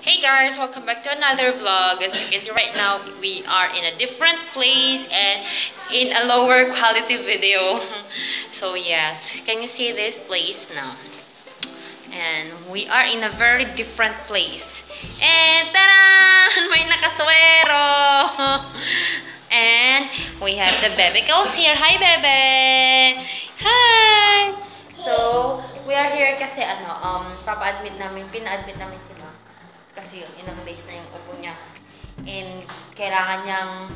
Hey guys, welcome back to another vlog. As you can see right now, we are in a different place and in a lower quality video. So yes, can you see this place now? And we are in a very different place. And tada! May nakaswero! And we have the baby girls here. Hi, bebe! Hi! So, we are here kasi papa-admit namin, pina-admit namin si Ma. Kasi yun, inang days na yung upo niya. And kailangan niyang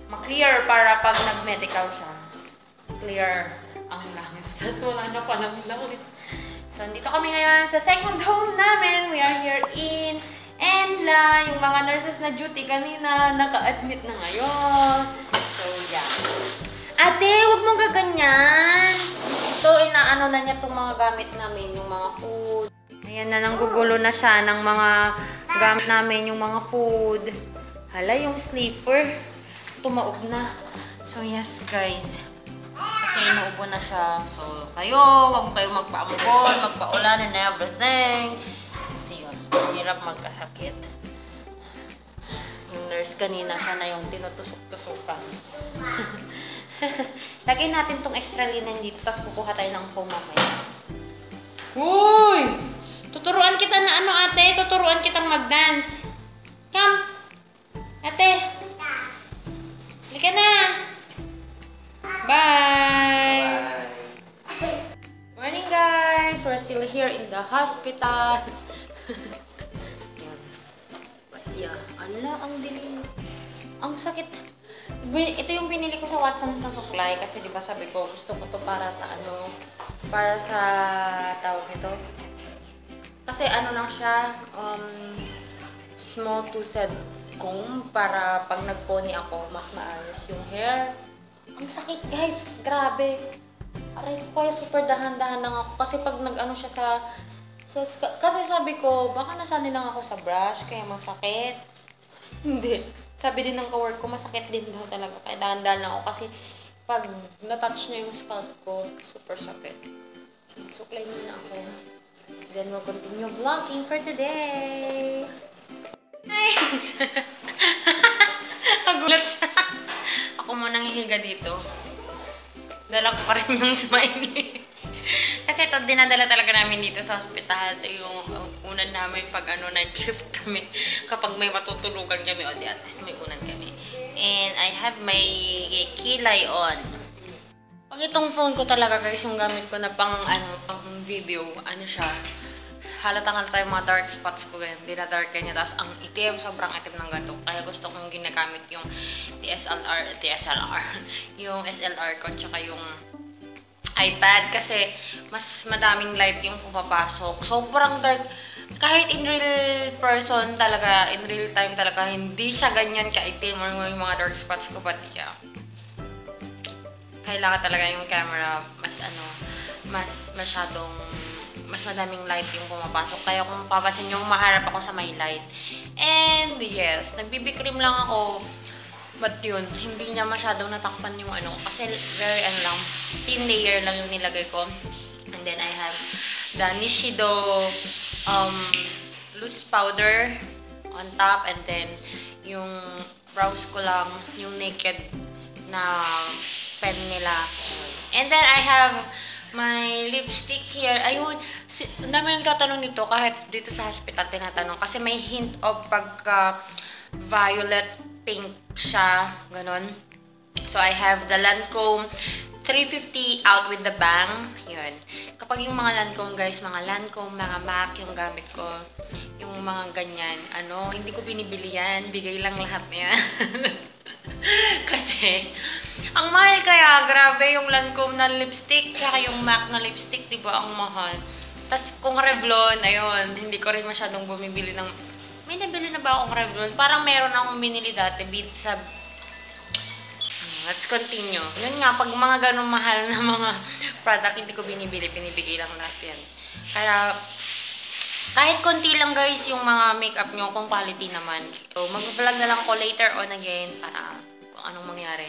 ma-clear para pag nag-medical siya. Clear ang langis. Tapos wala na palang langis. So, dito kami ngayon sa second home namin. We are here in Enla. Yung mga nurses na duty kanina, naka-admit na ngayon. So, yeah. Ate, huwag mong gaganyan. So, inaano na niya itong mga gamit namin, yung mga food. Ayan na, nanggugulo na siya ng mga gamit namin, yung mga food. Hala, yung sleeper. Tumaob na. So, yes, guys. Kasi inuubo na siya. So, kayo, huwag kayong magpa-ambon, magpa-ulan and everything. Kasi yun, hirap magkasakit. Yung nurse kanina, siya na yung tinutusok-tusukan. Lagay natin tong extra linen dito, tapos kukuha tayo ng foam mamaya. Uy! Tuturuan kita na ano, ate? Tuturuan kitang mag-dance. Come! Ate! Halika na! Bye! Morning, guys! We're still here in the hospital. Yeah. Ala, ang dilim. Ang sakit. Ito yung binili ko sa Watson's na supply kasi di ba sabi ko gusto ko to para sa para sa tawag ito. Kasi ano lang siya, small toothed comb para pag nagpony ako, mas maayos yung hair. Ang sakit, guys, grabe. Aray ko, kaya super dahan-dahan lang ako kasi pag nag-ano siya kasi sabi ko, baka nasanay lang ako sa brush kaya masakit. Hindi. Sabi din ng kawork ko, masakit din daw talaga. Kaya dahan-dahan lang ako kasi pag na-touch niya yung scalp ko, super sakit. So, suklay muna ako. Then we'll continue vlogging for today. Hi! Nagulat siya. Ako munang hihiga dito. Dala ko pa rin yung smiley. Kasi ito, dinadala talaga namin dito sa hospital. Ito yung unan namin pag night shift kami. Kapag may matutulugan kami, o di at least may unan kami. And I have my kilay on. Pag itong phone ko talaga guys, yung gamit ko na pang video, siya. Halata yung mga dark spots ko ganyan. Dina-dark niya. Tapos ang itim, sobrang itim ng ganito. Kaya gusto kong ginagamit yung yung SLR ko, tsaka yung iPad kasi mas madaming light yung pumapasok. Sobrang dark. Kahit in real person talaga, in real time talaga, hindi siya ganyan ka-itim or yung mga dark spots ko pati siya. Kailangan talaga yung camera mas madaming light yung pumapasok. Kaya kung papansin nyo, maharap ako sa may light. And yes, nagbibikrim lang ako. But yun, hindi niya masyadong natakpan yung kasi very lang, thin layer lang yung nilagay ko. And then I have the Nishido loose powder on top, and then yung brows ko lang, yung naked na pen nila. And then I have my lipstick here. Ayun, ang dami nang tatanong nito, kahit dito sa hospital tinatanong. Kasi may hint of pagka violet pink siya, ganon. So, I have the Lancome 350 out with the bang. Yun. Kapag yung mga Lancome, guys, mga Lancome, mga MAC, yung gamit ko, yung mga ganyan, hindi ko binibili yan. Bigay lang lahat niya. Kasi, ang mahal kaya, grabe yung Lancome na lipstick, tsaka yung MAC na lipstick, diba, ang mahal. Tapos, kung Revlon, ayun, hindi ko rin masyadong bumibili ng. May nabili na ba akong Revlon? Parang meron akong binili dati, sa. Let's continue. Yun nga, pag mga ganong mahal na mga product, hindi ko binibili, pinibigay lang natin. Kaya, kahit konti lang guys, yung mga makeup nyo, kung quality naman. So, mag-vlog na lang ako later on again, para kung anong mangyari.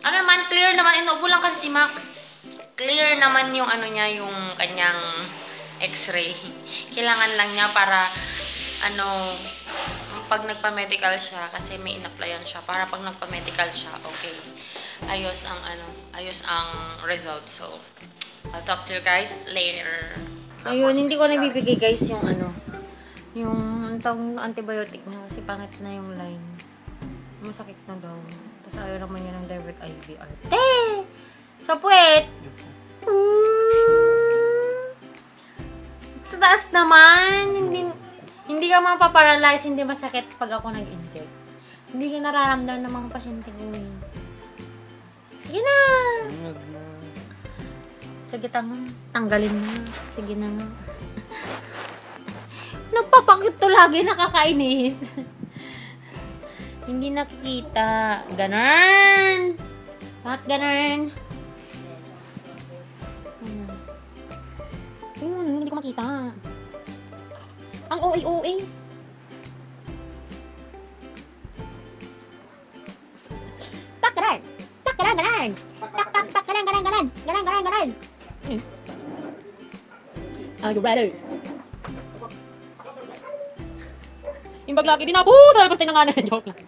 Naman, clear naman. Inuubo lang kasi si Mac. Clear naman yung niya, yung kanyang x-ray. Kailangan lang niya para pag nagpa-medical siya, kasi may in-applyan siya, para pag nagpa-medical siya, okay, ayos ang result. So, I'll talk to you guys later. Ayun, hindi ko nabibigay guys yung yung antibiotic na kasi pangit na yung line. Masakit na daw. Tapos ayaw naman yun ng direct IV. Arte! Sa puwet! Sa taas naman, hindi ka mapaparalyze, hindi masakit pag ako nag-inject. Hindi ka nararamdaman ng mga pasyente ko. Sige na! Sige, tanggalin na. Sige na nga. Nagpapakit to lagi, nakakainis. Hindi nakikita. Ganun! Bakit ganun? Ayun, hindi ko makita. Ang OA. Tak, ganun! Tak, ganun, ganun! Tak, ganun! Are you ready? Yung baglaki din ako, tapos tayo nga na. Joke lang.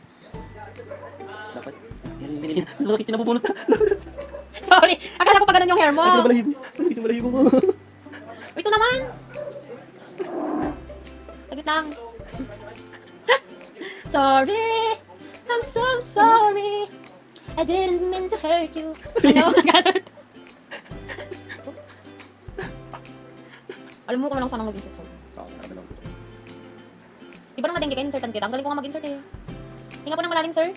Dapat, hindi. Bakit yung nabubunot na? Sorry, akala ko pa ganun yung hair mo. Ito balahibo mo. Ito naman. Saglit lang. Sorry, I'm so sorry. I didn't mean to hurt you. Ano? Alam mo kung lang saan mag-insert ko. Iba nang madengge ka, insertan kita. Ang galing ko nga mag-insert eh. Hinga po ng malalim, sir.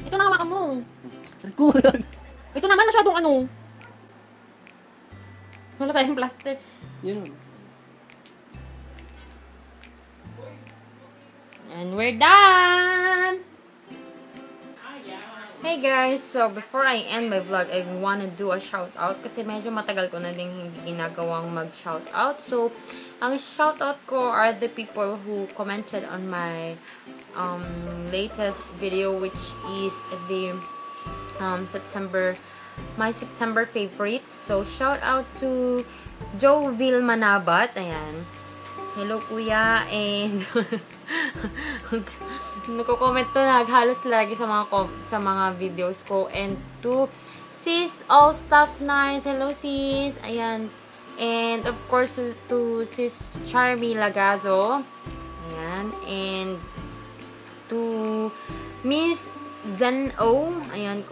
Ito na hawakan mo. Ito naman masyadong ano. Wala tayong plaster. Yun. And we're done! Hey guys, so before I end my vlog, I wanna do a shout out kasi medyo matagal ko na din hindi ginagawang mag-shout out. So, ang shout out ko are the people who commented on my latest video, which is the my September favorites. So, shout out to Jovil Manabat. Ayan. Hello kuya, and nagko-comment to halos lagi sa mga videos ko. And to sis all stuff nice, hello sis, ayan. And of course to sis Charmy Lagazo, ayan. And to Miss Zeno, ayan,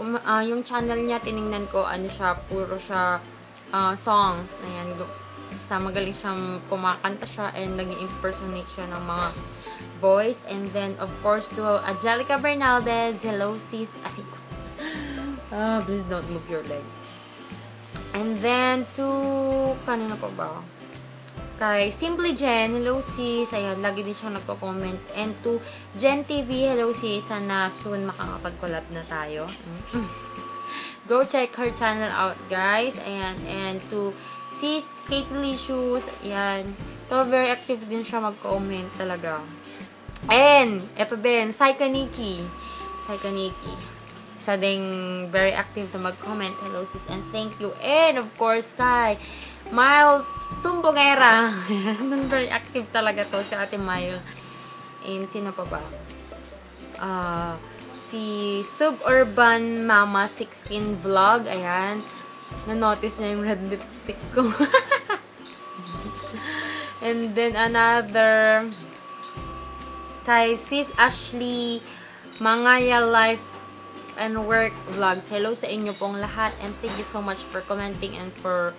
yung channel niya tiningnan ko, ano siya, puro siya songs, ayan. Basta magaling siyang kumakanta siya and nag-impersonate siya ng mga voice. And then, of course, to Angelica Bernaldez. Hello, sis. Please don't move your leg. And then, to kanina pa ba? Kay Simply Jen. Hello, sis. Ayan, lagi din siya nagko-comment. And to Jen TV. Hello, sis. Sana soon makakapag-collab na tayo. Go check her channel out, guys. Ayan. And to sis Kate Lee Shoes, ayan. To very active din siya mag-comment talaga. And, eto din, Saika Nikki. Isa ding very active to mag-comment. Hello sis, and thank you. And of course, kay Mile Tumbongera. Very active talaga to si Ate Mile. And sino pa ba? Si Suburban Mama 16 Vlog, ayan. Na-notice niya yung red lipstick ko. And then another kay Sis Ashley Mangaya Life and Work Vlogs. Hello sa inyo pong lahat, and thank you so much for commenting and for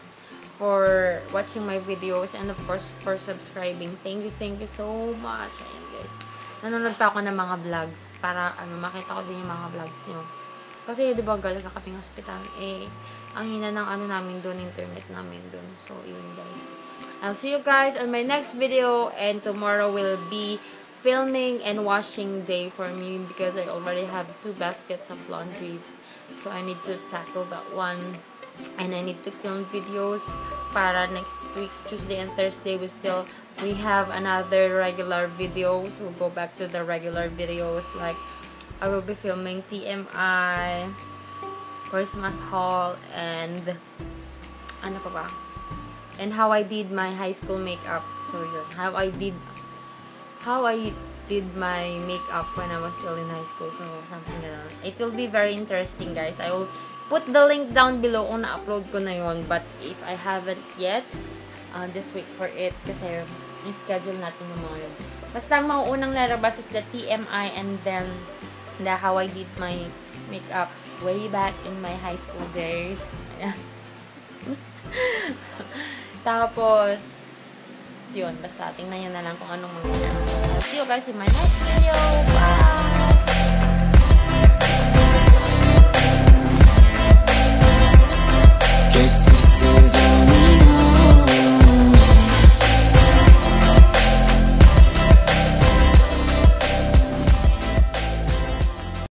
watching my videos, and of course for subscribing. Thank you so much. Ayan guys, nanonood pa ako ng mga vlogs para makita ko din yung mga vlogs nyo. Kasi, di ba, galing na kaming hospital. Eh, ang hina ng namin doon, internet namin doon. So, yun, guys. I'll see you guys on my next video. And tomorrow will be filming and washing day for me because I already have 2 baskets of laundry. So, I need to tackle that one. And I need to film videos para next week, Tuesday and Thursday, we have another regular video. We'll go back to the regular videos, like I will be filming TMI, Christmas haul, and ano pa ba? and how I did my high school makeup. So yun, how I did my makeup when I was still in high school. So something like that. It will be very interesting, guys. I will put the link down below kung na-upload ko na yun. But if I haven't yet, just wait for it kasi i-schedule natin yung mga yun. Basta ang mauunang lalabas is the TMI and then the how I did my makeup way back in my high school days. Ayan. Tapos, yun. Basta tingnan nyo na lang kung anong mangyayari. See you guys in my next video. Bye!